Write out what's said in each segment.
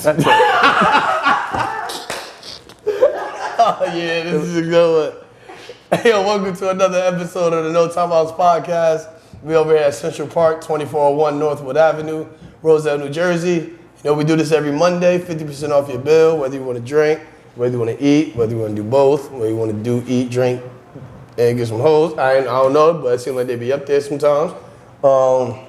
That's it. Oh, yeah, this is a good one. Hey, yo, welcome to another episode of the No Timeouts Podcast. We over here at Central Park, 2401 Northwood Avenue, Roselle, New Jersey. You know, we do this every Monday, 50% off your bill, whether you want to drink, whether you want to eat, whether you want to do both, whether you want to do, eat, drink, and get some hoes. I don't know, but it seems like they be up there sometimes. I'm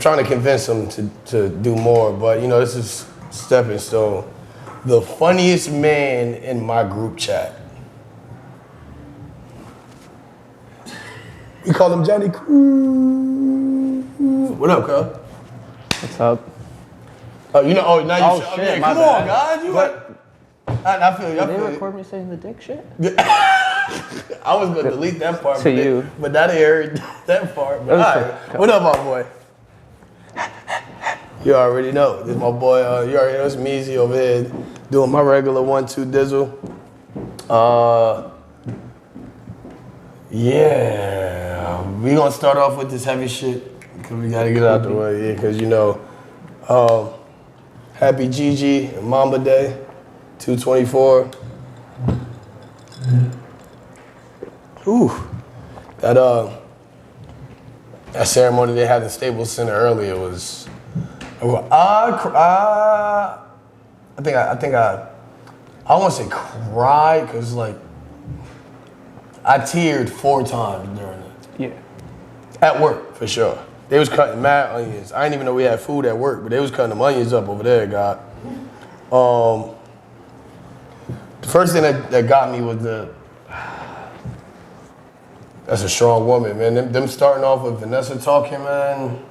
trying to convince them to do more, but, you know, this is stepping stone. The funniest man in my group chat. We call him Johnny Cruz. What up, cuz? What's up? Oh, you know, oh, now you Oh, show, shit, yeah, my come bad. on, guys. You like, I feel you, I Did they feel record me saying the dick shit? you. I was going to delete that part, To you. but that aired that part. But all right. What up, my boy? You already know. This is my boy, you already know it's Meezy over here doing my regular 1-2 dizzle. Yeah, we gonna start off with this heavy shit because we gotta get out the way, yeah, because you know, happy Gigi and Mamba Day, 2/24. Ooh, that ceremony they had in Staples Center earlier was. I won't say cried because like I teared 4 times during it. Yeah. At work for sure. They was cutting mad onions. I didn't even know we had food at work, but they was cutting them onions up over there, God. The first thing that got me was that's a strong woman, man. Them starting off with Vanessa talking, man.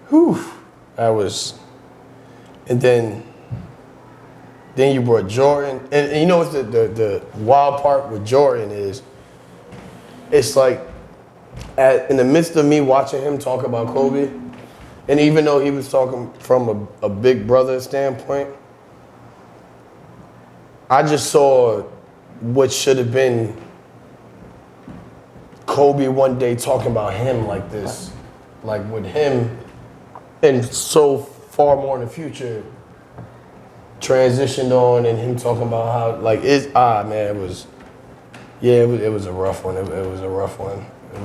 Whew. That was, and then you brought Jordan, and you know what's the wild part with Jordan is, it's like, in the midst of me watching him talk about Kobe, and even though he was talking from a big brother standpoint, I just saw what should have been Kobe one day talking about him like this, like with him. And so far more in the future, transitioned on, and him talking about how like it was a rough one. It was a rough one. It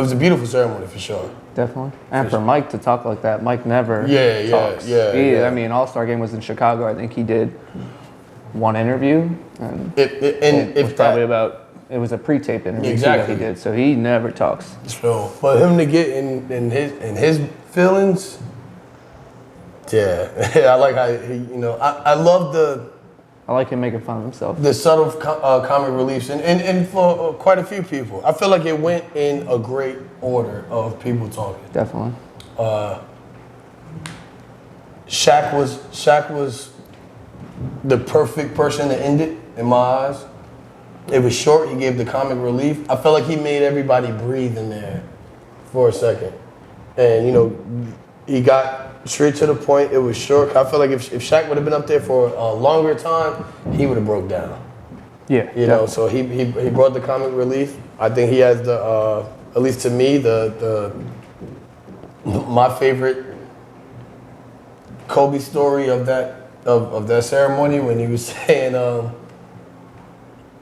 was a beautiful ceremony for sure. Definitely. And for Mike to talk like that, Mike never talks. Yeah. I mean, All-Star Game was in Chicago. I think he did one interview, and it was a pre-taped interview that he did, so he never talks. So for him to get in his feelings, yeah, I like how I love I like him making fun of himself. The subtle comic reliefs, and for quite a few people, I feel like it went in a great order of people talking. Definitely. Shaq was the perfect person to end it in my eyes. It was short. He gave the comic relief. I felt like he made everybody breathe in there for a second. And, he got straight to the point. It was short. I feel like if Shaq would have been up there for a longer time, he would have broke down. Yeah. So he brought the comic relief. I think he has the, at least to me, my favorite Kobe story of that ceremony when he was saying,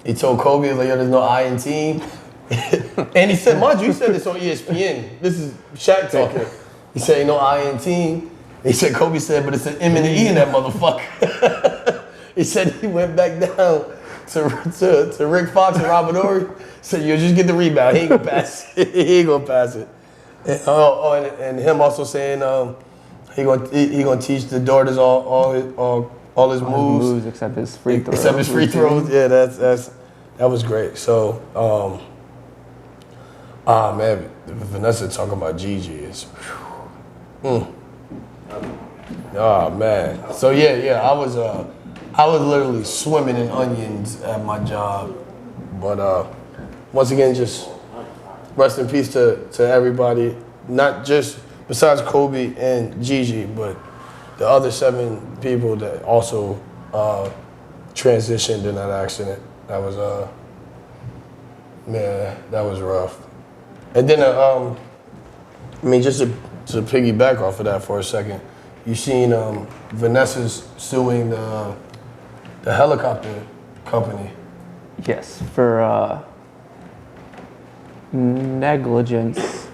he told Kobe, like, yo, there's no I in team. And he said, mind you, he said this on ESPN. This is Shaq talking. He said, ain't no I in team. He said, Kobe said, but it's an M and an E in that motherfucker. He said he went back down to Rick Fox and Robert Horry. Said, yo, just get the rebound. He ain't gonna pass it. He ain't gonna pass it. And him also saying he gonna teach the daughters all his moves except his free throws. Yeah, that was great. So, man, Vanessa talking about Gigi is, man. So yeah, I was literally swimming in onions at my job. But once again, just rest in peace to everybody, not just besides Kobe and Gigi, but the other 7 people that also transitioned in that accident. That was man, that was rough. And then I mean, just to piggyback off of that for a second, you seen Vanessa's suing the helicopter company. Yes, for negligence.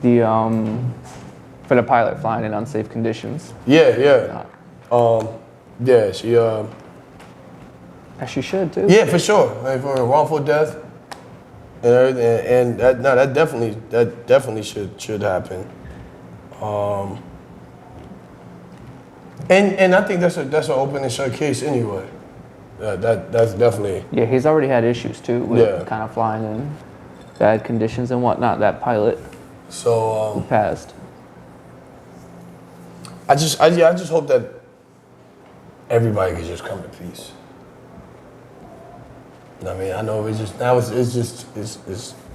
For the pilot flying in unsafe conditions. Yeah. Yeah, she. As she should too. Yeah, for sure. Like for a wrongful death and everything, and that definitely should happen. And I think that's an open and shut case anyway. That's definitely. Yeah, he's already had issues too with kind of flying in bad conditions and whatnot. That pilot. So passed. I just hope that everybody could just come to peace. I mean, I know it's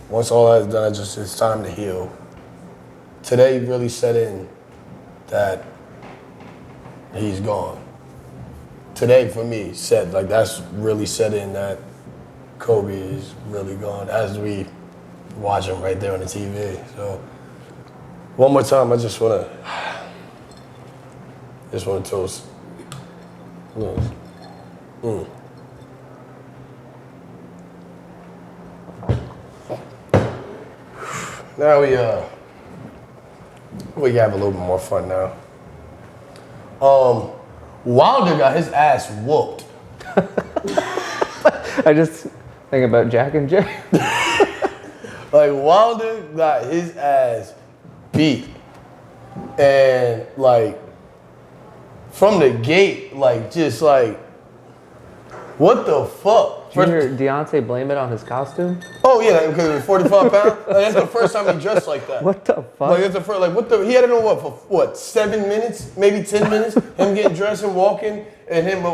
once all that's done, it's time to heal. Today really set in that he's gone. Today for me that's really set in that Kobe is really gone as we watch him right there on the TV. So one more time, I just want to toast. Now we have a little bit more fun now. Wilder got his ass whooped. I just think about Jack and Jay. Like Wilder got his ass beat, and like from the gate, like just like what the fuck? Did you hear Deontay blame it on his costume? Oh yeah, because it was 45 pounds. Like, that's the first time he dressed like that. What the fuck? Like that's the first. Like what the? He had it on for 7 minutes, maybe 10 minutes. Him getting dressed and walking, and him.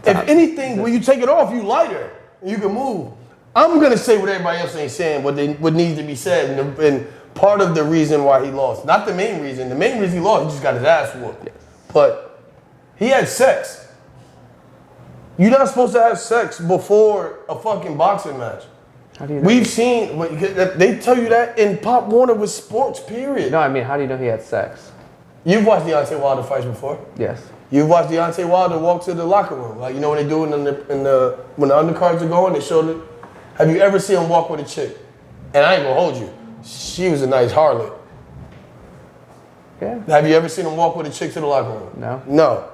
If anything, when you take it off, you lighter. You can move. I'm gonna say what everybody else ain't saying. What needs to be said, and part of the reason why he lost, not the main reason. The main reason he lost, he just got his ass whooped. Yes. But he had sex. You're not supposed to have sex before a fucking boxing match. How do you know? We've seen, they tell you that in Pop Warner with sports, period. No, I mean, how do you know he had sex? You've watched Deontay Wilder fights before? Yes. You've watched Deontay Wilder walk to the locker room. Like, you know when they do it when the undercards are going, they show it. Have you ever seen him walk with a chick? And I ain't gonna hold you. She was a nice harlot. Yeah. Have you ever seen him walk with a chick to the locker room? No. No.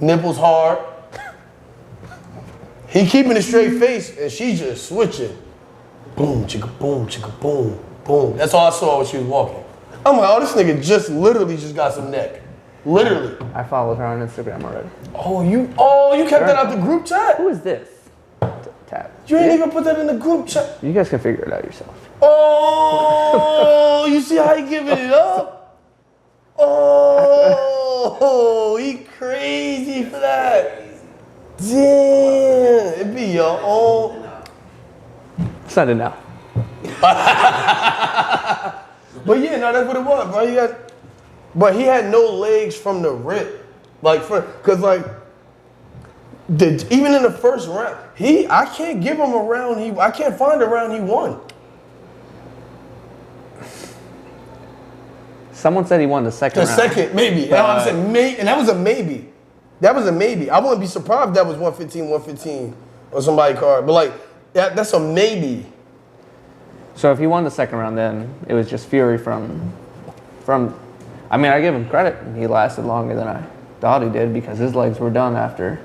Nipples hard. He keeping a straight face, and she just switching. Boom, chicka, boom, boom. That's all I saw when she was walking. I'm like, oh, this nigga literally just got some neck. Literally. I followed her on Instagram already. Oh, you kept that out the group chat? Who is this? Tap. You ain't even put that in the group chat. You guys can figure it out yourself. Oh, you see how he giving it up? Oh, he crazy for that. Damn, it be your own. Send it now. But yeah, no, that's what it was, bro. But he had no legs from the rip, because even in the first round, I can't give him a round. I can't find a round he won. Someone said he won the second round. The second, maybe. I said maybe, and that was a maybe. That was a maybe. I wouldn't be surprised if that was 115 on somebody's card. But that's a maybe. So if he won the second round, then it was just Fury from. I mean, I give him credit. He lasted longer than I thought he did because his legs were done after.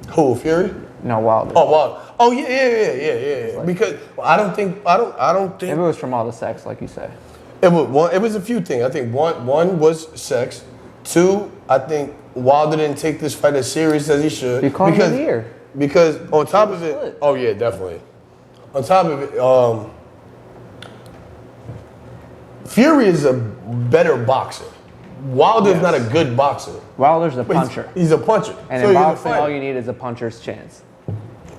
Who, Fury? No, Wilder. Oh, Wilder. Oh yeah. Because I don't think. Maybe it was from all the sex, like you say. It was a few things. I think one was sex. Two, I think Wilder didn't take this fight as serious as he should. You called him here. Because on top of it, oh yeah, definitely. On top of it, Fury is a better boxer. Wilder's not a good boxer. Wilder's a puncher. He's a puncher. And in boxing, all you need is a puncher's chance.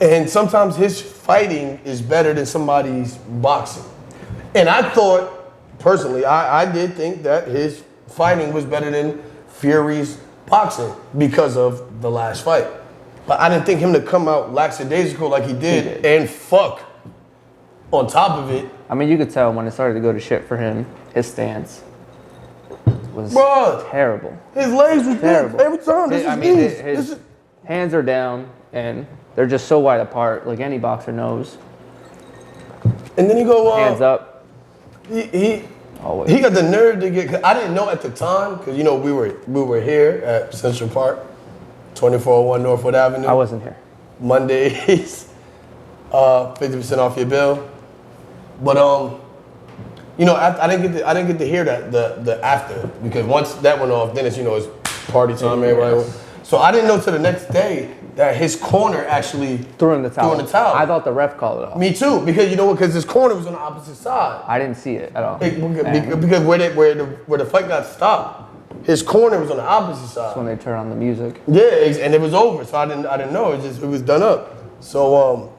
And sometimes his fighting is better than somebody's boxing. And I thought, personally, I did think that his fighting was better than Fury's boxing because of the last fight. But I didn't think him to come out lackadaisical like he did and fuck on top of it I mean, you could tell when it started to go to shit for him, his stance was terrible. His legs was terrible every time. His hands are down and they're just so wide apart, like any boxer knows. And then he go hands up. He got the nerve to get. Cause I didn't know at the time because you know we were here at Central Park, 2401 Northwood Avenue. I wasn't here. Mondays, 50% off your bill. But you know, I didn't get to hear that the after because once that went off, then it's it's party time, everybody. So I didn't know till the next day that his corner actually threw in the towel. I thought the ref called it off. Me too, because you know what? Because his corner was on the opposite side. I didn't see it at all. Because where the fight got stopped, his corner was on the opposite side. That's when they turned on the music. Yeah, and it was over. So I didn't know. It was done up. So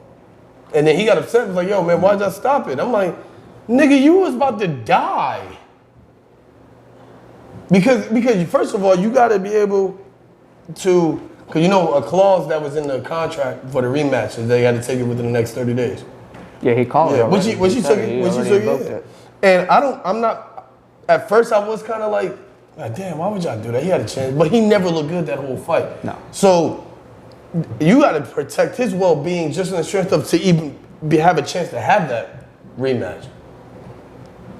and then he got upset. He was like, "Yo, man, why'd y'all stop it?" I'm like, "Nigga, you was about to die." Because first of all, you got to be able to, because a clause that was in the contract for the rematch is they got to take it within the next 30 days. Yeah, he called it. When she took it. And I'm not. At first, I was kind of like, damn, why would y'all do that? He had a chance, but he never looked good that whole fight. No. So you got to protect his well-being just in the strength of to even have a chance to have that rematch.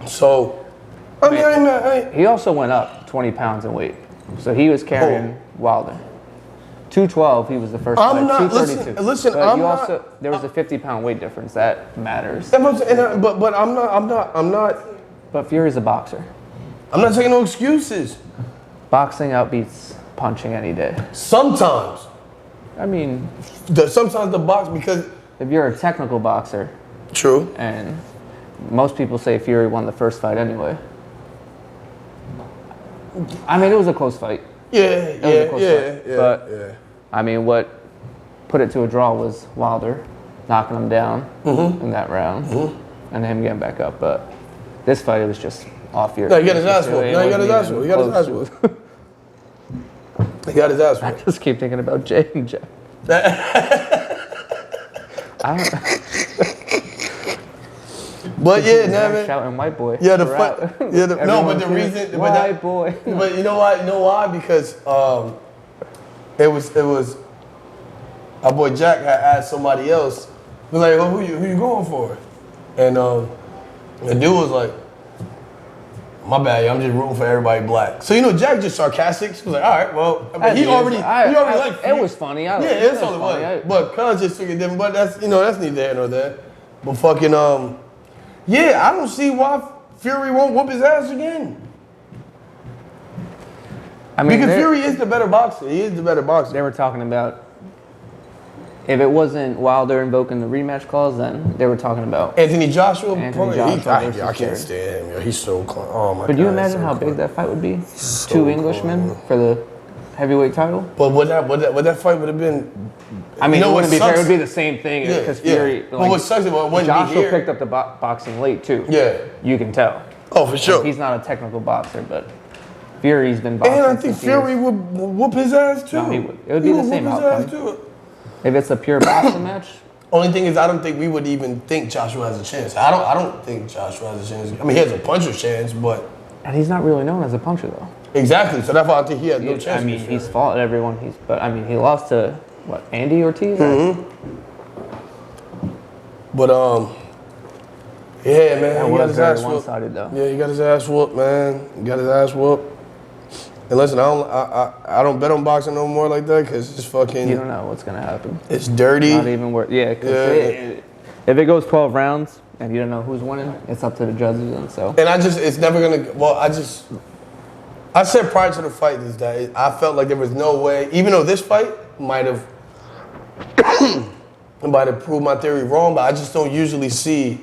So, he also went up 20 pounds in weight, so he was carrying Wilder. 212, he was the first fight. 232. Listen, there was a 50-pound weight difference. That matters. But I'm not. But Fury's a boxer. I'm not taking no excuses. Boxing outbeats punching any day. Sometimes. I mean, sometimes the box, because if you're a technical boxer. True. And most people say Fury won the first fight anyway. I mean, it was a close fight. But I mean, what put it to a draw was Wilder knocking him down in that round and him getting back up. But this fight, it was just off Fury. No, he got his ass whooped. He got his ass whooped. I just keep thinking about Jay and Jeff. But yeah, man. Shouting white boy. Yeah, the fight. Yeah, but the reason. White boy. But you know why? You know why? Because it was. Our boy Jack had asked somebody else. He was like, "Well, who you going for?" And the dude was like, "My bad, I'm just rooting for everybody black." So Jack just sarcastic. He was like, "All right, well, he already liked it. Was funny. It's all it was. But Cuz just took it different. But that's that's neither here nor there. But fucking I don't see why Fury won't whoop his ass again. I mean, because Fury is the better boxer. He is the better boxer. They were talking about if it wasn't Wilder invoking the rematch clause, then they were talking about Anthony Joshua. I can't stand him. Yo. He's so oh my god. But do you imagine how big that fight would be? Two Englishmen for the heavyweight title. But what that fight would have been. I mean, it wouldn't be fair. It would be the same thing because Fury. But what sucks about when Joshua picked up the boxing late too. Yeah, you can tell. Oh, for sure. He's not a technical boxer, but Fury's been boxing. And I think Fury would whoop his ass too. No, he would. It would be the same outcome. If it's a pure boxing match. Only thing is, I don't think we would even think Joshua has a chance. I don't think Joshua has a chance. I mean, he has a puncher's chance, but. And he's not really known as a puncher though. Exactly. So that's why I think he has no chance. I mean, he's fought everyone. He lost to what, Andy Ortiz? Mm-hmm. But yeah, man, he got his ass whooped. One-sided though. Yeah, he got his ass whooped, man. He got his ass whooped. And listen, I don't bet on boxing no more like that because it's fucking. You don't know what's gonna happen. It's dirty. Not even worth. Yeah, because if it goes 12 rounds and you don't know who's winning, it's up to the judges and so. And it's never gonna. Well, I said prior to the fight is that I felt like there was no way, even though this fight might have proved my theory wrong, but I just don't usually see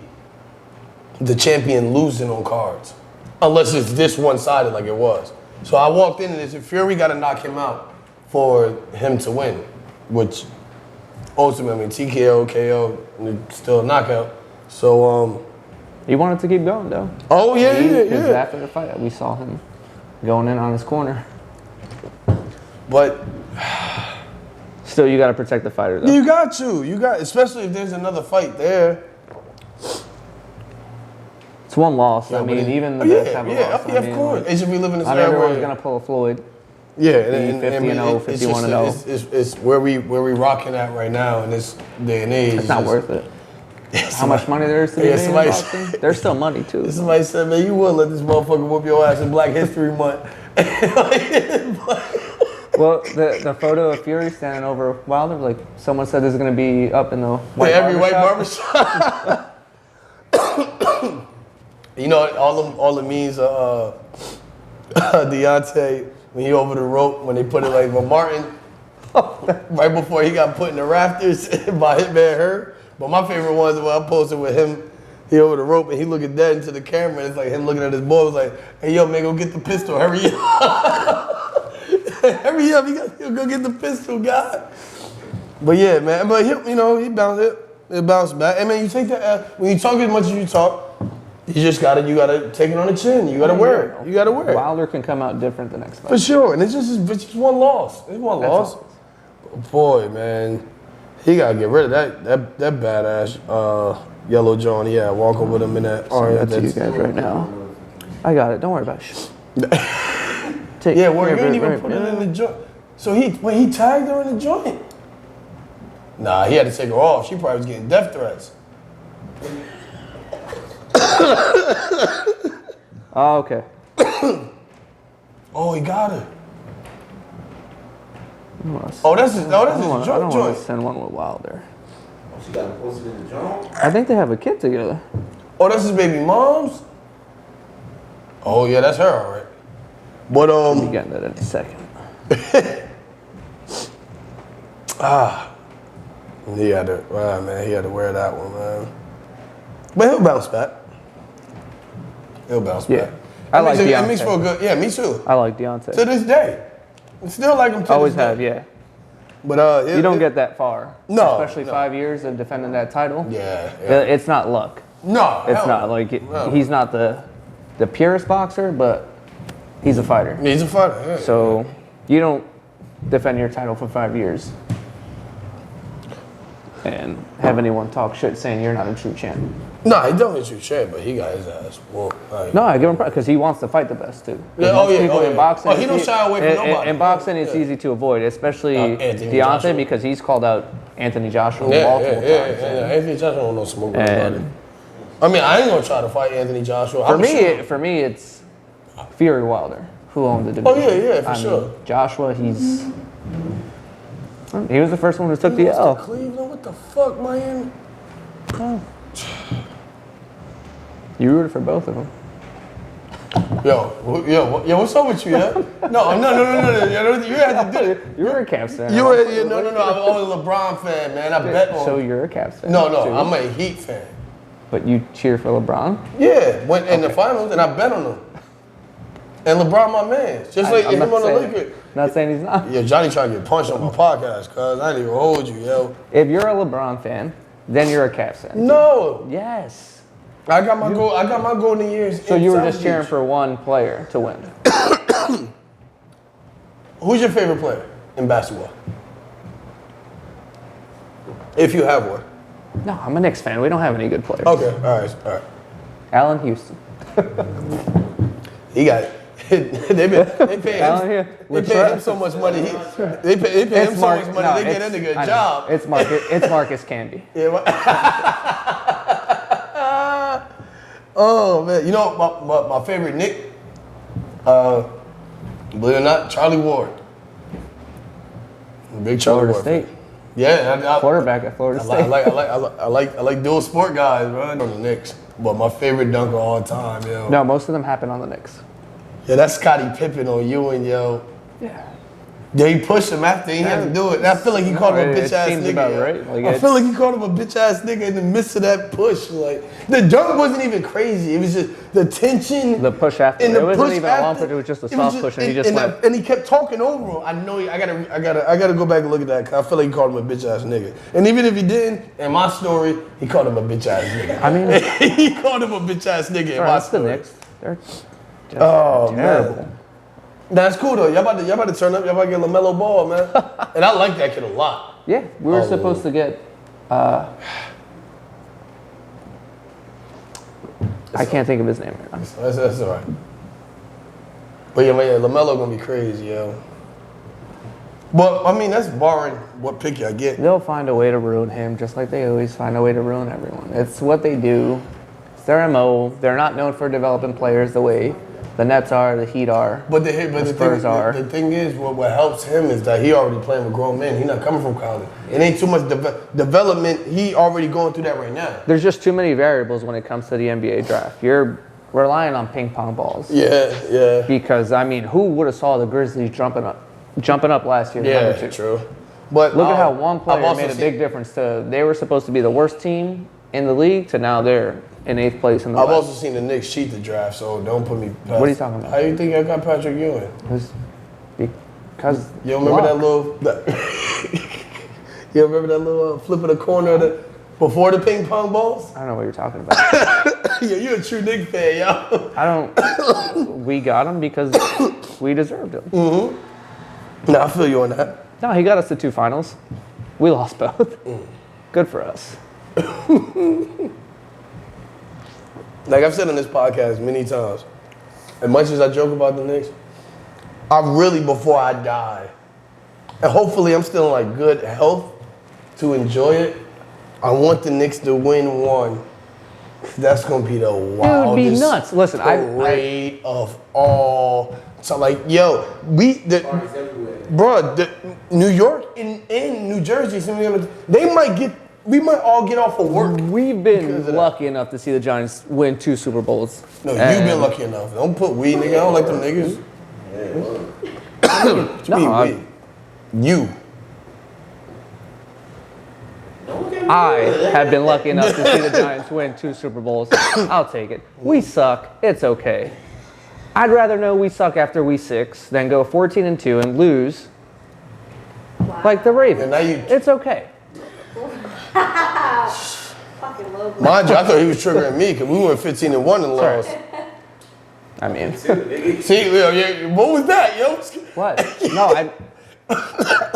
the champion losing on cards. Unless it's this one-sided like it was. So I walked into this, and Fury got to knock him out for him to win, which ultimately, TKO, KO, still a knockout. So, he wanted to keep going, though. Oh, yeah. After the fight, we saw him going in on his corner. But still, you got to protect the fighter, though. You got, especially if there's another fight there. one loss. Yeah, I mean, but even the best have a loss. Yeah, I of mean, course. like, They should be living this not era everyone's where- gonna pull a Floyd. Yeah, Be 50-0, 51-0. It's where we rocking at right now in this day and age. It's not worth it. How much money there is to be made in boxing? There's still money too. Somebody said, man, you would let this motherfucker whoop your ass in Black History Month. Well, the photo of Fury standing over Wilder, like someone said, this is gonna be up in the white white barbershop. barbershop. You know, all the memes of Deontay when he over the rope when they put it like Martin right before he got put in the rafters by Hitman Her. But my favorite one is when I posted with him. He over the rope and he looking dead into the camera. And it's like him looking at his boy. Was like, "Hey yo, man, go get the pistol. Hurry up, hurry up. You got to go get the pistol, God." But yeah, man. But he bounced it. It bounced back. I mean, you take that when you talk as much as you talk. You gotta take it on the chin. You gotta wear it. You gotta wear it. Wilder can come out different the next fight. For sure. And it's just one loss. It's one loss. Boy, man, he gotta get rid of that badass yellow John. Yeah, walk over them in that orange. That's you guys right now. I got it. Don't worry about it. Yeah, well, you didn't even put it in the joint. So he tagged her in the joint. Nah, he had to take her off. She probably was getting death threats. Oh, okay. Oh, he got her. That's his I don't want joint. to send one with Wilder. Oh, she got him posted in the joint? I think they have a kid together. Oh, that's his baby mom's? Oh, yeah, that's her, all right. But, We'll be getting that in a second. he had to wear that one, man. But he'll bounce back. Yeah. I like Deontay. It makes for a good, yeah, me too. I like Deontay. To this day. I still like him to Always this day. have, yeah. But You don't get that far. No, Especially no. 5 years of defending that title. Yeah. It's not luck. No. It's hell not no. like No. he's not the purest boxer, but he's a fighter. He's a fighter. Yeah. So you don't defend your title for 5 years and have anyone talk shit saying you're not a true champ. No, he definitely shoot shit, but he got his ass whooped. Like, No, I give him because he wants to fight the best too. Yeah, Most people in boxing, he don't shy away from nobody. In boxing, it's easy to avoid, especially Anthony Deontay Joshua. because he's called out Anthony Joshua Yeah, multiple times. Anthony Joshua don't know smoke with And- nobody. I mean, I ain't gonna try to fight Anthony Joshua. For me, it's Fury Wilder who owned the division. Oh, yeah, for I sure. mean, Joshua, he was the first one who took the L. Cleveland, what the fuck, Miami? You rooted for both of them. Yo, what's up with you, yeah? No. You had to do it. You were a Cavs fan. No. I'm always a LeBron fan, man. I bet on. So you're a Cavs fan. No, too. I'm a Heat fan. But you cheer for LeBron? Yeah, went in the finals and I bet on them. And LeBron, my man, just like him on the Lakers. Not saying he's not. Yeah, Johnny trying to get punched on my podcast, cuz I didn't even hold you, yo. If you're a LeBron fan, then you're a Cavs fan. No, Yes. I got my golden years. So you were just cheering for one player to win. Who's your favorite player in basketball? If you have one. No, I'm a Knicks fan. We don't have any good players. Okay, all right. Allen Houston. He got. They pay Allen him. here. They pay him so much money. They pay him so much money. They get that nigga a job. It's Marcus Camby. Yeah. Oh man, you know my favorite Knick, believe it or not, Charlie Ward. Big Charlie Florida Ward. State. Yeah, Quarterback at Florida State. I like dual sport guys, bro. On the Knicks, but my favorite dunk of all time, yo. No, most of them happen on the Knicks. Yeah, that's Scottie Pippen on Ewing, yo. Yeah. Yeah, he pushed him after he had to do it. And I feel like he called him a bitch ass seems nigga. about yo. right. Like I feel like he called him a bitch ass nigga in the midst of that push. Like the dunk wasn't even crazy. It was just the tension. The push after. And It the wasn't push even after, a long push. It was just a it soft push, and he just went. And he kept talking over him. I know. I gotta go back and look at that. 'Cause I feel like he called him a bitch ass nigga. And even if he didn't, in my story, he called him a bitch ass nigga. I mean, he called him a bitch ass nigga in my that's the story. Knicks. They're just Oh terrible. man. That's cool though. Y'all about to turn up. Y'all about to get LaMelo Ball, man. And I like that kid a lot. Yeah, we were supposed to get. I can't think of his name right now. That's all right. But yeah, man, LaMelo gonna be crazy, yo. But I mean, that's barring what pick I get. They'll find a way to ruin him, just like they always find a way to ruin everyone. It's what they do. It's their MO. They're not known for developing players the way the Nets are, the Heat are, the Spurs are. The thing is, what helps him is that he already playing with grown men. He's not coming from college. It ain't too much development. He already going through that right now. There's just too many variables when it comes to the NBA draft. You're relying on ping pong balls. Yeah. Because, I mean, who would have saw the Grizzlies jumping up last year? Yeah, number 2? true. But look at how one player made a big difference. They were supposed to be the worst team in the league to now they're in 8th place in the I've West. also seen the Knicks cheat the draft, so don't put me past. What are you talking about? How do you think I got Patrick Ewing? Because You remember that little you remember that little flip of the corner before the ping pong balls? I don't know what you're talking about. Yeah, you're a true Knicks fan, yo. I don't. We got him because we deserved him. Mm-hmm. No, I feel you on that. No, he got us to 2 finals. We lost both. Good for us. Like I've said on this podcast many times, as much as I joke about the Knicks, I really, before I die, and hopefully I'm still in like good health to enjoy it, I want the Knicks to win one. That's gonna be the wildest It would be nuts. Listen, parade of all. So like, yo, Parties everywhere. New York and New Jersey, we might all get off of work. We've been lucky enough to see the Giants win 2 Super Bowls. No, you've been lucky enough. Don't put we, nigga. I don't like them niggas. You. I have been lucky enough to see the Giants win 2 Super Bowls. I'll take it. We suck. It's okay. I'd rather know we suck after week 6 than go 14-2 and lose like the Ravens. It's okay. Fucking low. Mind you, I thought he was triggering me because we went 15-1 and lost. I mean, See, what was that, yo? what? No,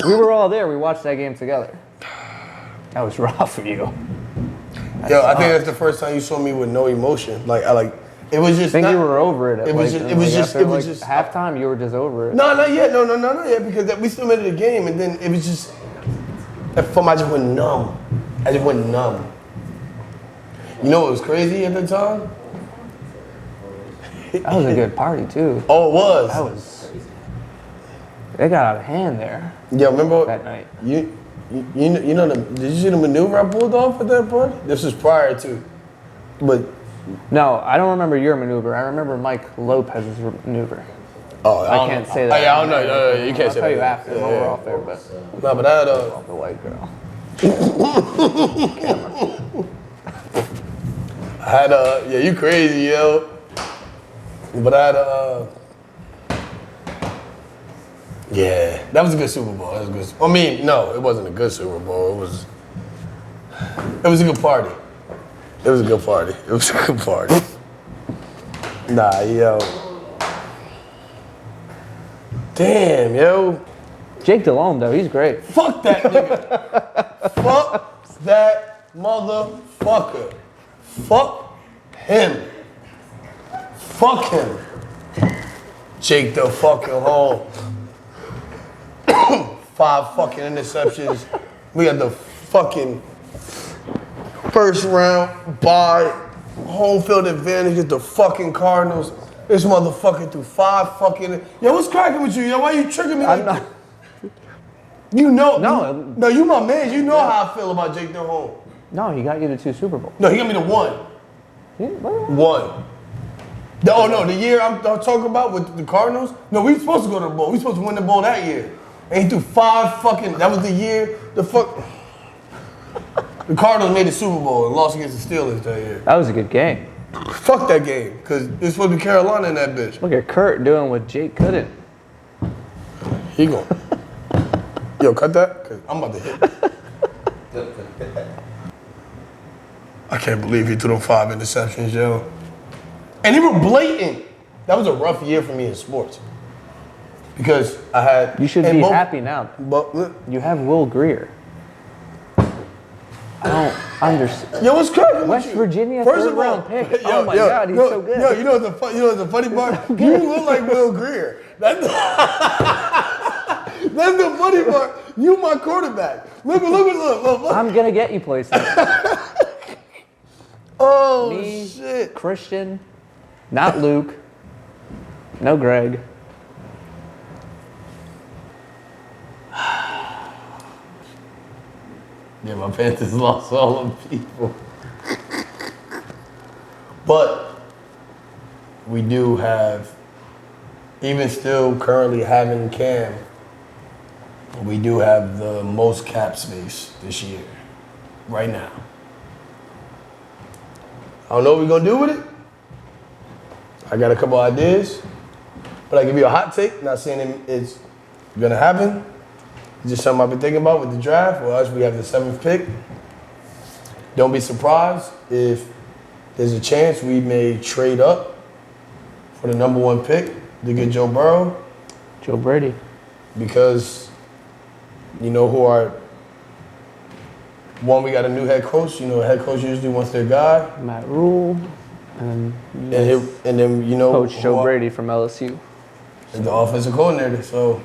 we were all there. We watched that game together. That was rough for you. Yo, I think that's the first time you saw me with no emotion. It was just. I think you were over it. It was just halftime. You were just over it. No, not yet. No, not yet. Because we still made it a game, and then it was just. I just went numb. You know what was crazy at the time? That was a good party too. Oh, it was. That was. They got out of hand there. Yeah, remember that night? You know did you see the maneuver I pulled off at that party? This was prior to, but. No, I don't remember your maneuver. I remember Mike Lopez's maneuver. Oh, I can't say that. I don't know. No, you can't I'll say tell that. you after when we're off there, but. No, but I had Off the white girl. I had yeah, you crazy, yo. But I had yeah, that was a good Super Bowl. That was a good. I mean, no, it wasn't a good Super Bowl. It was a good party. It was a good party. Nah, yo. Damn, yo. Jake Delhomme, though, he's great. Fuck that nigga. Fuck that motherfucker. Fuck him. Fuck him. Jake the fucking home. 5 fucking interceptions. We got the fucking first round bye. Home field advantage at the fucking Cardinals. This motherfucker threw 5 fucking. Yo, what's cracking with you? Yo, why you tricking me like that? You know. No, you my man. You know how I feel about Jake Delhomme. No, he got you to 2 Super Bowls. No, he got me to 1. One. The year I'm talking about with the Cardinals. No, we supposed to go to the bowl. We supposed to win the bowl that year. And he threw 5 fucking. That was the year. The Cardinals made the Super Bowl and lost against the Steelers that year. That was a good game. Fuck that game, because it's supposed to be Carolina in that bitch. Look at Kurt doing what Jake couldn't. He going. Yo, cut that, because I'm about to hit. I can't believe he threw them 5 interceptions, yo. And they were blatant. That was a rough year for me in sports. Because I had... You should be happy now. But you have Will Greer. I don't understand. Yo, what's cracking? West Virginia, First third of all, round pick. Oh my God, he's so good. Yo, you know what's the funny part? You look like Will Greer. That's the funny part. You my quarterback. Look. I'm gonna get you places. Oh Me, shit. Christian, not Luke, no Greg. Yeah, my Panthers lost all them people. But we do have, even still currently having Cam, we do have the most cap space this year, right now. I don't know what we're gonna do with it. I got a couple ideas, but I give you a hot take. Not saying it's gonna happen. It's just something I've been thinking about with the draft. Well, as we have the 7th pick, don't be surprised if there's a chance we may trade up for the number 1 pick to get Joe Burrow. Joe Brady. Because you know who our one, we got a new head coach. You know, a head coach usually wants their guy. Matt Rule. And then you know Coach Joe Brady from LSU. And the offensive coordinator. So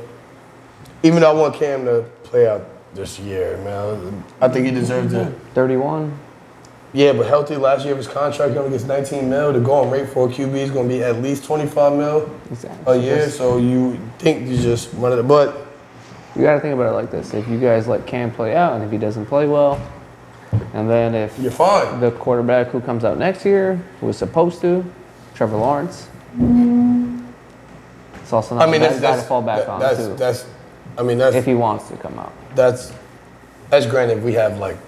even though I want Cam to play out this year, man, I think he deserves it. 31. Yeah, but healthy last year of his contract, he only gets 19 mil. The going rate for a QB is going to be at least 25 mil a year. So you think you just run it, but you got to think about it like this. If you guys let Cam play out, and if he doesn't play well, and then if you're fine. The quarterback who comes out next year, who was supposed to, Trevor Lawrence, it's also not a bad guy to fall back on, too. That's if he wants to come out. That's granted if we have, like,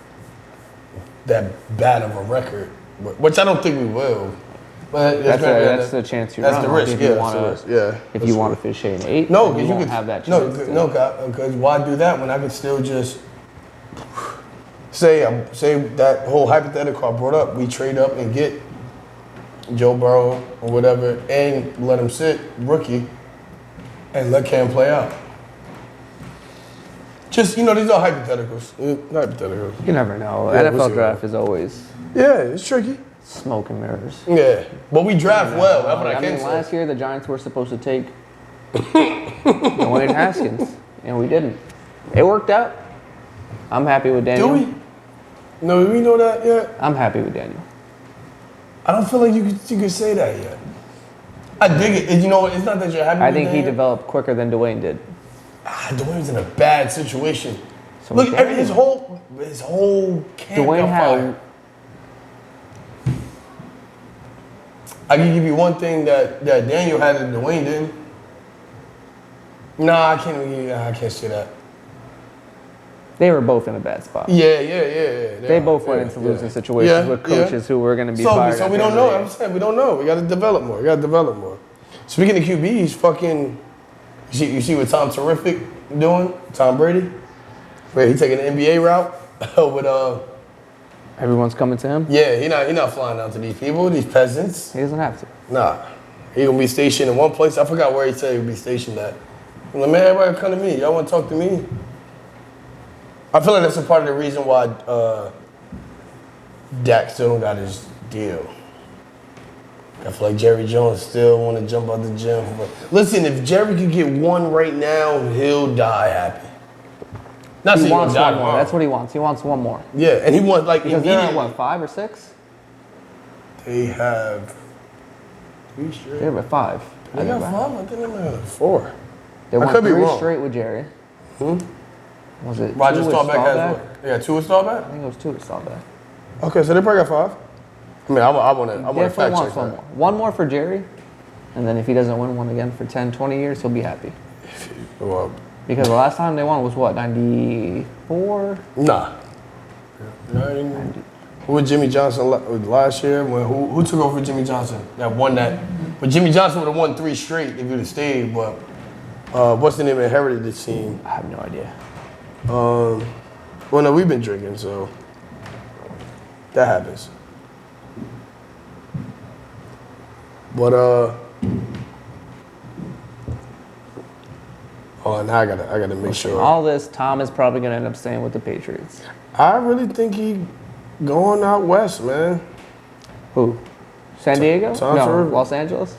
that bad of a record, which I don't think we will. But that's the chance you run. That's the risk, If you want to fish in 8, no, because you won't could have that chance. Because why do that when I could still just say that whole hypothetical I brought up, we trade up and get Joe Burrow or whatever and let him sit, rookie, and let Cam play out. Just, these are hypotheticals. Hypotheticals. You never know. Yeah, NFL draft is always it's tricky. Smoke and mirrors. Yeah, but we draft well. That's what I can say. Last year the Giants were supposed to take Dwayne Haskins, and we didn't. It worked out. I'm happy with Daniel. Do we? No, do we know that yet? I'm happy with Daniel. I don't feel like you could say that yet. I dig it. You know what? It's not that you're happy with Daniel. I think he developed quicker than Dwayne did. Dwayne's in a bad situation. So look, his whole camp Dwayne got fired. I can give you one thing that Daniel had that Dwayne didn't. Nah, I can't say that. They were both in a bad spot. Yeah. They both went into losing situations with coaches who were going to be fired. So we don't know. I'm saying we don't know. We got to develop more. Speaking of QBs, fucking, you see what Tom Terrific doing? Tom Brady, where he taking the NBA route with Everyone's coming to him? Yeah, he not flying down to these people, these peasants. He doesn't have to. Nah. He gonna be stationed in one place. I forgot where he said he would be stationed at. I'm like, man, everybody come to me. Y'all wanna talk to me? I feel like that's a part of the reason why Dak still don't got his deal. I feel like Jerry Jones still wanna jump out the gym. But listen, if Jerry could get one right now, he'll die happy. He wants one more. That's what he wants. He wants one more. Yeah, and he wants because they're at what, 5 or 6? They have 3 straight. They're at 5. They got 5? I think they might have 4. They won 3 straight with Jerry. Was it Roger Staubach has what? Yeah, 2 with Staubach? I think it was 2 with Staubach. Okay, so they probably got 5. I mean, I want to fact check one more. One more for Jerry, and then if he doesn't win one again for 10, 20 years, he'll be happy. Well, because the last time they won was what, 94? Nah. Who was Jimmy Johnson last year? Who took over Jimmy Johnson? That won that. But Jimmy Johnson would have won 3 straight if he would have stayed. But what's the name inherited this team? I have no idea. Well, no, we've been drinking, so that happens. But now I gotta make sure. All this, Tom is probably gonna end up staying with the Patriots. I really think Going out west, man. Who? San Diego? Tom No, Irvin. Los Angeles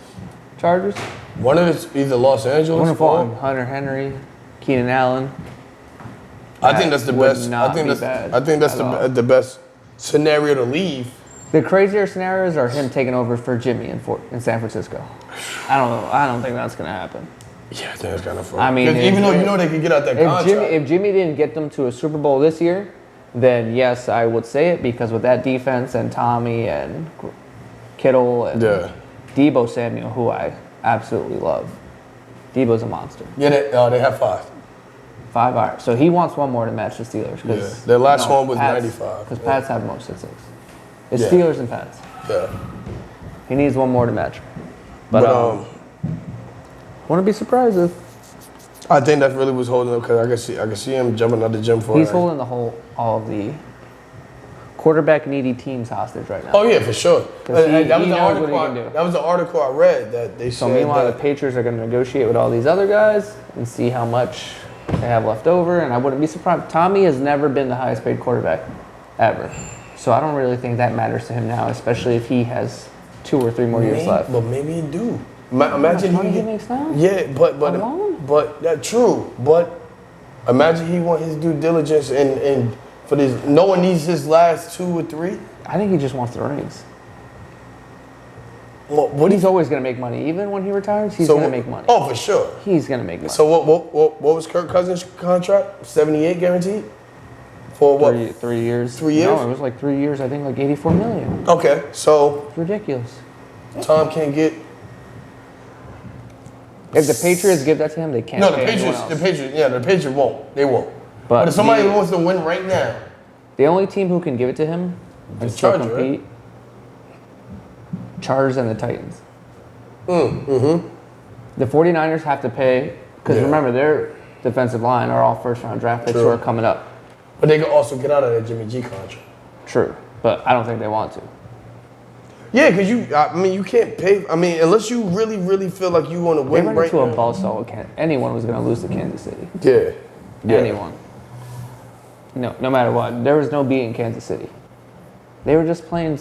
Chargers? One of it's either Los Angeles Wonderful. or Hunter Henry, Keenan Allen. I think that's the would best. not I think be that's bad I think that's at all. the best scenario to leave. The crazier scenarios are him taking over for Jimmy in San Francisco. I don't know. I don't think that's gonna happen. Yeah, I think it's kind of fun. I mean, even though you know they could get out that contract. If Jimmy didn't get them to a Super Bowl this year, then yes, I would say it because with that defense and Tommy and Kittle and Debo Samuel, who I absolutely love. Debo's a monster. Yeah, they have 5. 5 hours. So he wants one more to match the Steelers. Yeah, their last one was 95. Because Pats have most at 6. It's Yeah. Steelers and Pats. Yeah. He needs one more to match. But wouldn't be surprised if I think that really was holding him because I can see him jumping out the gym for he's holding all of the quarterback needy teams hostage right now. Oh yeah, for sure. He That knows what he can do. That was the article I read that they So said. meanwhile, that, the Patriots are going to negotiate with all these other guys and see how much they have left over. And I wouldn't be surprised. Tommy has never been the highest paid quarterback ever. So I don't really think that matters to him now, especially if he has 2 or 3 more years left. But maybe he do. Imagine money he makes now? Yeah, Alone? but that's true. But imagine he want his due diligence and for this. No one needs his last 2 or 3. I think he just wants the rings. Well, what He's always going to make money. Even when he retires, he's going to make money. Oh, for sure. He's going to make money. So what was Kirk Cousins' contract? 78 guaranteed? For what? 3 years. 3 years? No, it was like 3 years. I think like 84 million. Okay, so It's ridiculous. Tom can't get. If the Patriots give that to him, they can't. No, the pay anyone Patriots. else. The Patriots won't. They won't. But But if somebody the- wants to win right now, The only team who can give it to him and The still Chargers, compete, Chargers and the Titans. The 49ers have to pay, because Yeah. remember, their defensive line are all first-round draft picks who True. are coming up. but they can also get out of that Jimmy G contract. True, but I don't think they want to. Yeah, because you can't pay. I mean, unless you really, really feel like you want to They win ran right into a now. buzzsaw. Anyone was going to lose to Kansas City. Yeah. Anyone. No matter what. There was no beating Kansas City. They were just playing.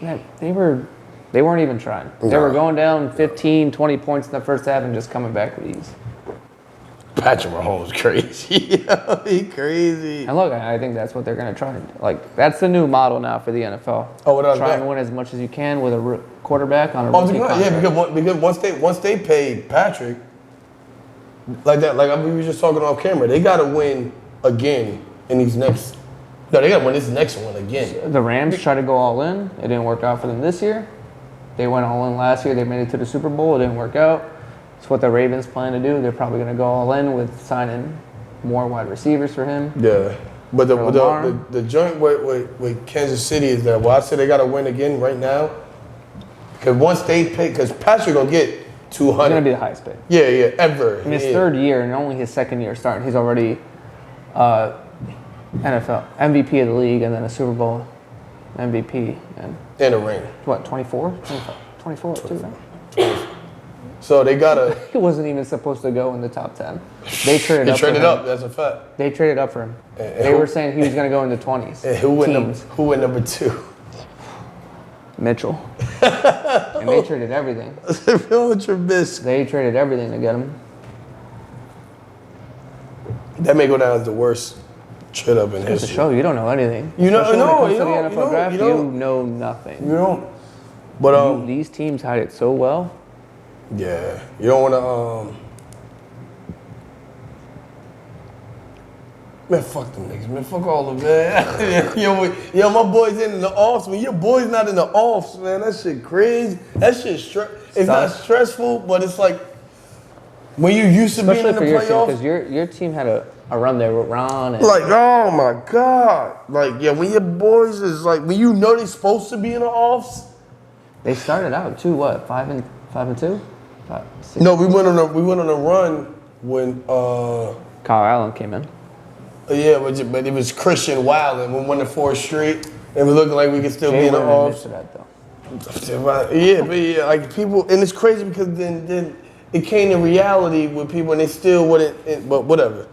Man, they weren't even trying. They were going down 15, 20 points in the first half and just coming back with ease. Patrick Mahomes crazy. He crazy. And look, I think that's what they're going to try. Like, that's the new model now for the NFL. Oh, without Try doubt. and win as much as you can with a quarterback on a Oh, rookie contract. yeah, because once they paid Patrick like that, like we were just talking off camera, they got to win again in these next. No, they got to win this next one again. The Rams tried to go all in. It didn't work out for them this year. They went all in last year. They made it to the Super Bowl. It didn't work out. It's what the Ravens plan to do. They're probably going to go all in with signing more wide receivers for him. Yeah, but Lamar. the joint with Kansas City is that I say they got to win again right now. Because once they pay, because Patrick gonna get He's 200. going to be the highest paid. Yeah, ever. In his Yeah. third year and only his second year starting, he's already NFL MVP of the league and then a Super Bowl MVP. And In a ring. what, 24? 24 too, right? So they gotta. He wasn't even supposed to go in the top 10. They traded They up traded for him. up. That's a fact. They traded up for him. And They who- were saying he was going to go in the 20s. And who went Teams. number 2? Mitchell. And they traded everything. Phil Trubisky. They traded everything to get him. That may go down as the worst trade up in It's a history. show. You don't know anything. You know- Especially no, when it you comes don't- to the you NFL don't- draft, you you don't. know nothing. You know, but These teams hide it so well. yeah, you don't want to Man, fuck them niggas, man. Fuck all of them, man. yo, my boys in the offs, man. Your boys not in the offs, man. That shit crazy. That shit it's not stressful, but it's like when you used to being Especially in the for your team, playoffs. because your team had a run there with Ron. And Like, oh my God. Like, yeah, when your boys is like, when you know they're supposed to be in the offs. they started out too, what, 5 and 2? 5, 6. No, we went on a run when Kyle Allen came in. yeah, but it was Christian Wildin. We won the 4th straight, and we looking like we could still be Jay in the wouldn't admit offs. to that, though. Yeah, but yeah, like people, and it's crazy because then it came to reality with people, and they still wouldn't. But whatever.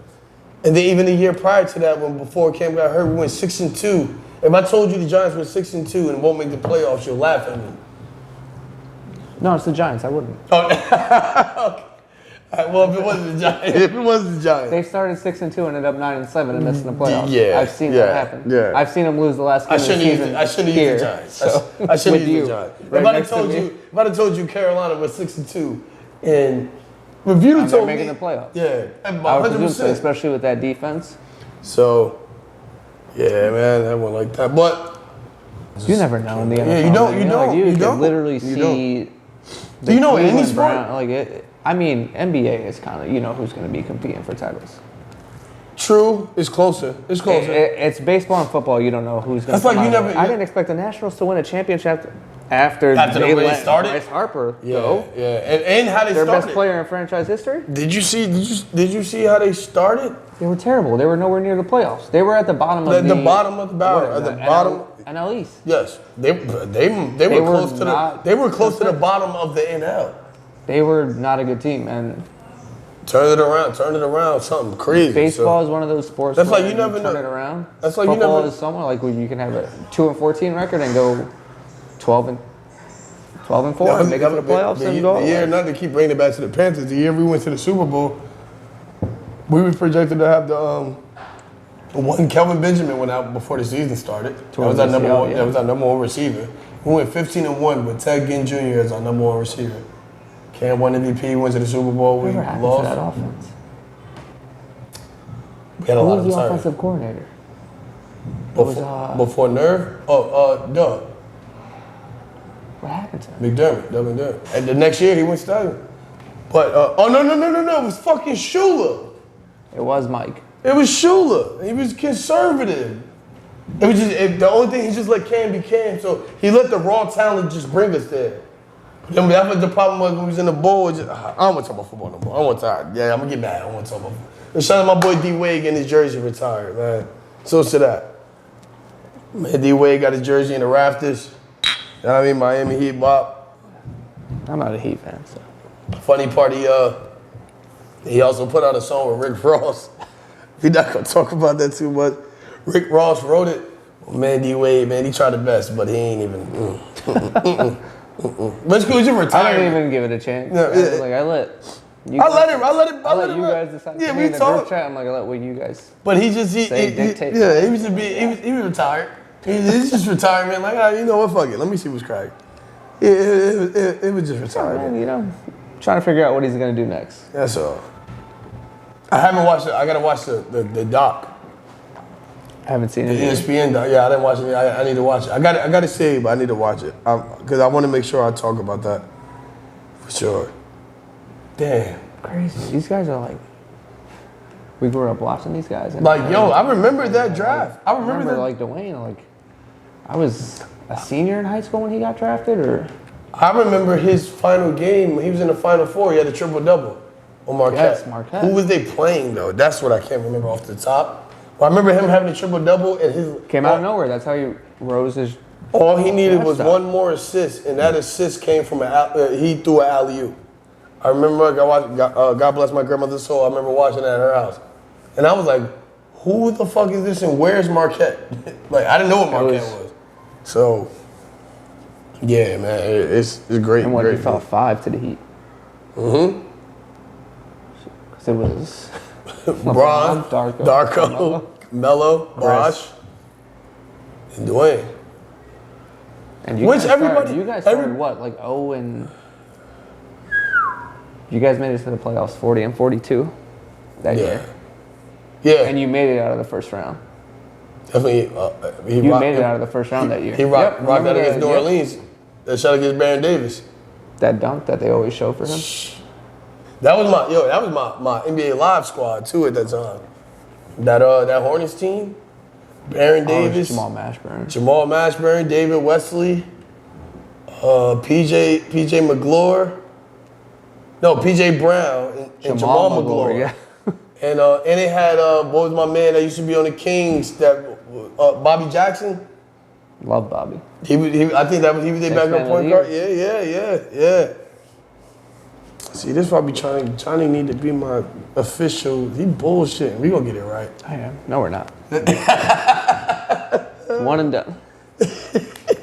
And then even the year prior to that, before Cam got hurt, we went 6-2, and If I told you the Giants were 6-2 and won't make the playoffs, you'll laugh at me. No, it's the Giants. I wouldn't. Oh, okay. All right, well, if it wasn't the Giants, They started 6-2 and ended up 9-7 and missed in the playoffs. Yeah, I've seen that happen. yeah. I've seen them lose the last game of the season. I shouldn't have used the Giants. So, I shouldn't with use you, the Giants. right If I'd next to me. if I'd have told you Carolina was 6-2, and if you'd have told me making the playoffs. Yeah, I would presume so, 100%. especially with that defense. So, yeah, man, that went like that. But You never know in the NFL. Yeah, you don't. man. You don't. You You can don't. literally You see. Do you know any Cleveland sport? Brown, like it? I mean, NBA is kind of who's going to be competing for titles. True, it's closer. It's closer. It's baseball and football. You don't know who's going to. That's like you never. I didn't expect the Nationals to win a championship after the they way it let started? Bryce Harper Yeah, go. yeah, and how they Their started. best player in franchise history. Did you see how they started? They were terrible. They were nowhere near the playoffs. They were at the bottom of The bottom of the barrel. what At is the that, bottom. NL East. Yes, they were were close to not they were close to the good. bottom of the NL. They were not a good team, and Turn it around, something crazy. baseball is one of those sports. That's where like you never turn know. it around. That's like you Football never- is somewhere like where you can have a 2-14 record and go 12-4 and make it to the playoffs and go. The year, not to keep bringing it back to the Panthers, the year we went to the Super Bowl, we were projected to have the one Kelvin Benjamin went out before the season started. That was our number one. yeah. That was our number one receiver. We went 15-1 with Ted Ginn Jr. as our number one receiver. Cam won MVP, went to the Super Bowl. We Whatever happened lost. to that offense? We had a Who lot was of the time. offensive coordinator? It was, Before Nerve? Doug. what happened to him? McDermott, Doug McDermott. And the next year he went starting. But no, it was fucking Shula. It was Mike. It was Shula. He was conservative. It was just the only thing he just let Cam be Cam. So he let the raw talent just bring us there. Then that was the problem was when we was in the bowl. I don't want to talk about football no more. I want to. Yeah, I'm gonna get mad. I don't want to talk about football. And shout out my boy D Wade getting his jersey retired, man. So to that. Man, D Wade got his jersey in the rafters. You know what I mean? Miami Heat bop. I'm not a Heat fan, so. Funny part, he also put out a song with Rick Ross. We're not gonna talk about that too much. Rick Ross wrote it. Man, D Wade, man, he tried the best, but he ain't even. But it's cool, you're I retired. didn't even give it a chance. No, yeah. I let you I let him. you guys decide. Yeah, to be we in the talk. group chat. I'm like, I let what you guys. But he just dictate. yeah, he was retired. He's just retirement. Like, you know what? Fuck it. Let me see what's cracking. Yeah, it was just retirement. Man, trying to figure out what he's gonna do next. That's all. I haven't watched it. I gotta watch the doc. I haven't seen The it. yet. ESPN doc. Yeah, I didn't watch it. I need to watch it. I got to see it, but I need to watch it because I want to make sure I talk about that for sure. Damn. Crazy. These guys are like. We grew up watching these guys. And Like, yo, I remember that draft. I I remember remember that. like Dwayne. Like, I was a senior in high school when he got drafted, or I remember his final game. He was in the Final Four. He had a triple-double on Marquette. Yes, Marquette. Who was they playing, though? That's what I can't remember off the top. But I remember him having a triple-double, and his came out of nowhere. That's how he rose his. all he needed was Lifestyle. one more assist, and that assist came from he threw an alley-oop. I remember God bless my grandmother's soul. I remember watching that at her house, and I was like, "Who the fuck is this? And where's Marquette?" Like, I didn't know what Marquette was. So, yeah, man, it's great. And what great he fell 5 to the Heat. Mm-hmm. Because it was. Bron, Darko, Darko, Melo, Bosh, and Dwayne. And you Which guys everybody- started, you guys started what, like 0 and. You guys made it to the playoffs 40 and 42 that year. Yeah, And you made it out of the first round. definitely. You made it out of the first round that year. He rocked Yep, remember that against New yep. Orleans. That shot against Baron Davis. That dunk that they always show for him. That was my NBA Live squad too at that time. That Hornets team, Baron Oh, it was Davis, Jamal Mashburn. Jamal Mashburn, David Wesley, PJ McGlure. No, PJ Brown and Jamal McGlure. Yeah. And it had what was my man that used to be on the Kings? That Bobby Jackson. Love Bobby. I think he was their backup point guard. Yeah. See, this probably Johnny need to be my official. He bullshitting. We gonna get it right. I am. No, we're not. One and done.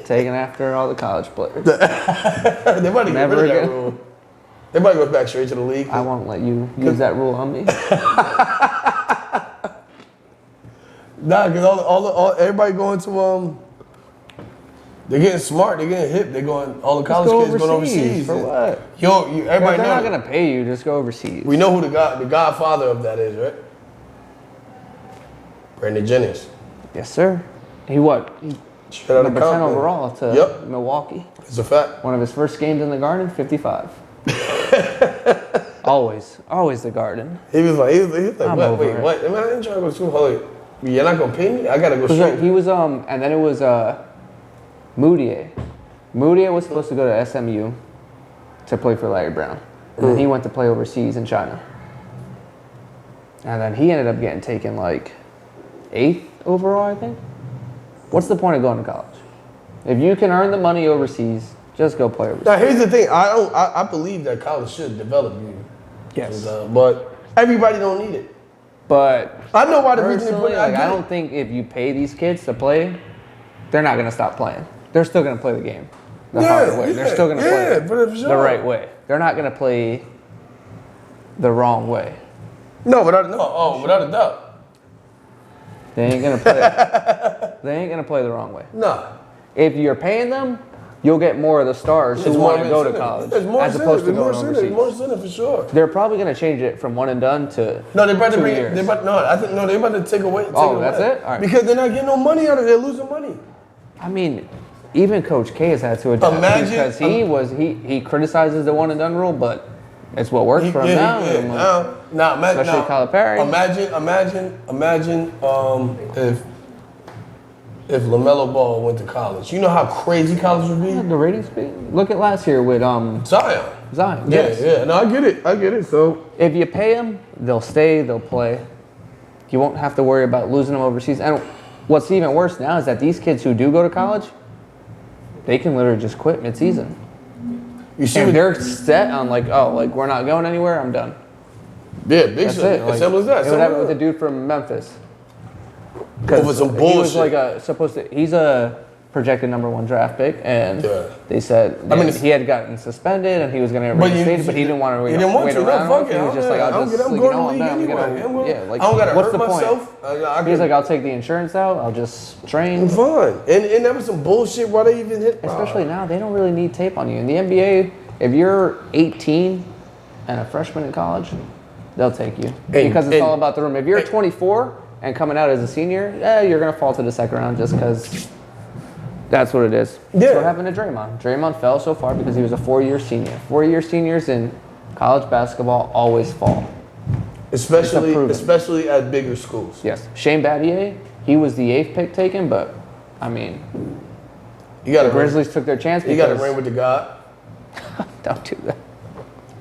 Taken after all the college players. They might get Never rid of that again. rule. They might go back straight to the league. I won't let you use that rule on me. Nah, because all everybody going to they're getting smart. They're getting hip. They're going. All the college kids going overseas. For what? Everybody They're know. not gonna pay you. Just go overseas. We know who the godfather of that is, right? Brandon Jennings. Yes, sir. He what? Straight out of Number 10 Compton. overall to Yep. Milwaukee. It's a fact. One of his first games in the Garden, 55. Always the Garden. He was like, I'm what? over Wait, it. what? Man, I ain't trying to go to school. Hold it. You're not gonna pay me? I gotta go straight. He was and then it was Moutier. Moutier was supposed to go to SMU to play for Larry Brown. And then he went to play overseas in China. And then he ended up getting taken like 8th overall, I think. What's the point of going to college? If you can earn the money overseas, just go play overseas. Now here's the thing. I believe that college should develop you. Yes. But everybody don't need it. But I know why the reason they put personally, it. I don't think if you pay these kids to play, they're not going to stop playing. They're still going to play the game the hard way. They're still going to play it for sure. the right way. They're not going to play the wrong way. No, without a doubt. They ain't going to play. They ain't going to play the wrong way. Nah. If you're paying them, you'll get more of the stars who want to go to college as opposed to going overseas. There's more incentive for sure. They're probably going to change it from one and done to No, they're about to 2 bring. years. They're about to take away. Oh, that's it? All right. Because they're not getting no money out of it. They're losing money. I mean, even Coach K has had to adapt because he criticizes the one and done rule, but it's what works for him now. Especially Calipari. Imagine if LaMelo Ball went to college. You know how crazy college would be? The ratings speak. Look at last year with Zion. Yes. Yeah. No, I get it. So If you pay them, they'll stay, they'll play. You won't have to worry about losing them overseas. And what's even worse now is that these kids who do go to college, they can literally just quit mid-season. you see, And they're set on we're not going anywhere, I'm done. yeah, big That's shit. it. As simple as that. It would happen with the dude from Memphis. Over some He was bullshit. he's a projected number 1 draft pick, and Yeah. they said he had gotten suspended and he was going to reinstated, but he didn't want to wait around. Fuck it. He was just like, I'm going to the league anyway. I don't got to what's hurt the point? myself. He's like, I'll take the insurance out. I'll just train. Fine. And that was some bullshit. Why they even hit? Especially now, they don't really need tape on you. In the NBA, if you're 18 and a freshman in college, they'll take you because it's all about the room. If you're 24 and coming out as a senior, you're gonna fall to the second round just because that's what it is. Yeah. That's what happened to Draymond. Draymond fell so far because he was a 4-year senior. 4-year seniors in college basketball always fall. Especially at bigger schools. Yes. Shane Battier, he was the 8th pick taken, but I mean, The Grizzlies took their chance. You got to ring with the God. Don't do that.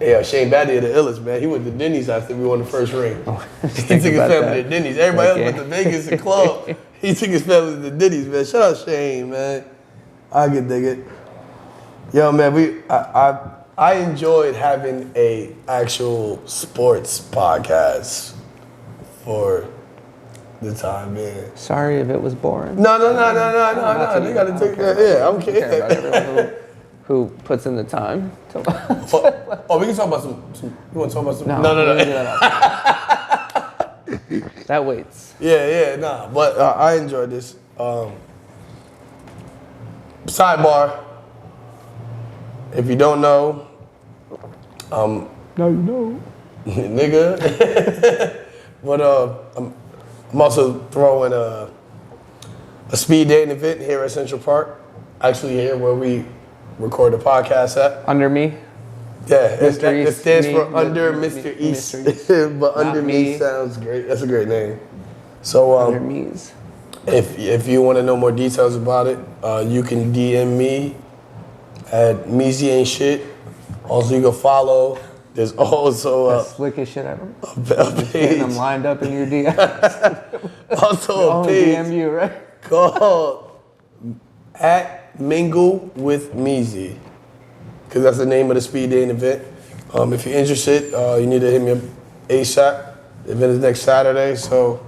Yeah, Shane Battier, the illest, man. He went to Denny's after we won the first ring. He took his family to Denny's. Everybody else went to Vegas and club. He took his family to Denny's, man. Shout out Shane, man. I can dig it. Yo, man, I enjoyed having a actual sports podcast for the time being. Sorry if it was boring. No. They got to take that. Yeah, I'm kidding. Care about everyone who puts in the time. We can talk about some. You want to talk about some? No. That waits. Yeah. But I enjoyed this. Sidebar. If you don't know, now you know. nigga. But I'm also throwing a speed dating event here at Central Park. Actually, here where we record the podcast at. Under me. Yeah, Mr. it East, stands me, for me, Under me, Mr. me, East. Mr. East. But Not Under me me. sounds great. That's a great name. So Under me's. if you want to know more details about it, you can DM me at Meezy Ain't Shit. Also, you can follow. There's also The slickest shit ever. a Getting page. them lined up in your DM. Also a Only page DM you, right? called at Mingle with Meezy, because that's the name of the speed dating event. If you're interested, you need to hit me up ASAP. The event is next Saturday, so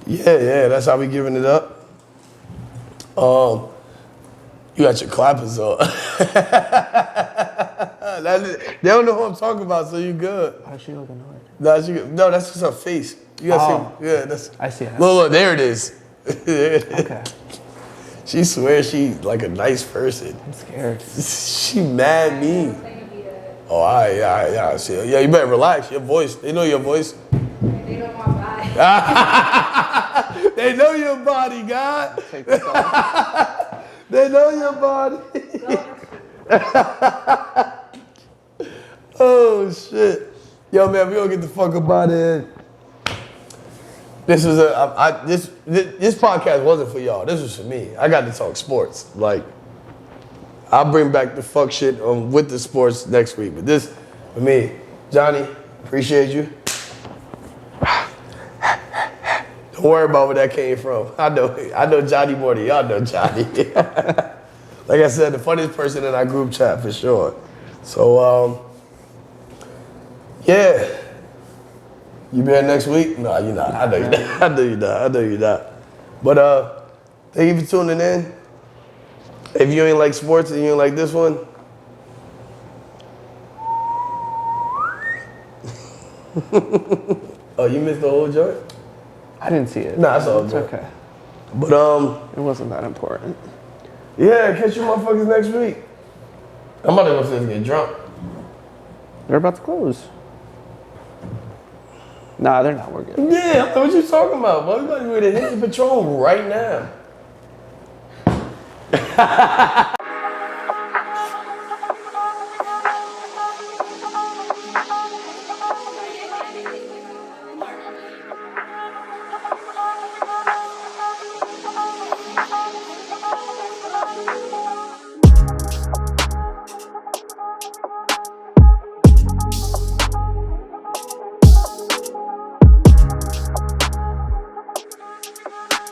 yeah, that's how we giving it up. You got your clappers up. They don't know who I'm talking about, so you good. Why does she look annoyed? No, that's just her face. You gotta see. Yeah, that's. I see it. Look, there it is. Okay. She swears she like a nice person. I'm scared. She mad mean. Oh, all right, yeah, I see. Yeah, you better relax. Your voice. They know your voice. They know my body. They know your body, God. Take this off. They know your body. Oh shit. Yo, man, we gonna get the fuck up out of here. This was this podcast wasn't for y'all. This was for me. I got to talk sports. Like, I'll bring back the fuck shit with the sports next week. But this for me, Johnny. Appreciate you. Don't worry about where that came from. I know Johnny more than y'all know Johnny. Like I said, the funniest person in our group chat for sure. So yeah. You be here next week? No, you're not. I know you're not. I know you're not. But thank you for tuning in. If you ain't like sports and you ain't like this one, oh, you missed the whole joint? I didn't see it. Nah, it's all It's good. okay. But It wasn't that important. yeah, catch you motherfuckers next week. I'm about to go upstairs and get drunk. They're about to close. Nah, they're not. We're good. Yeah, what you talking about? Boy, we about to hit the Patron right now.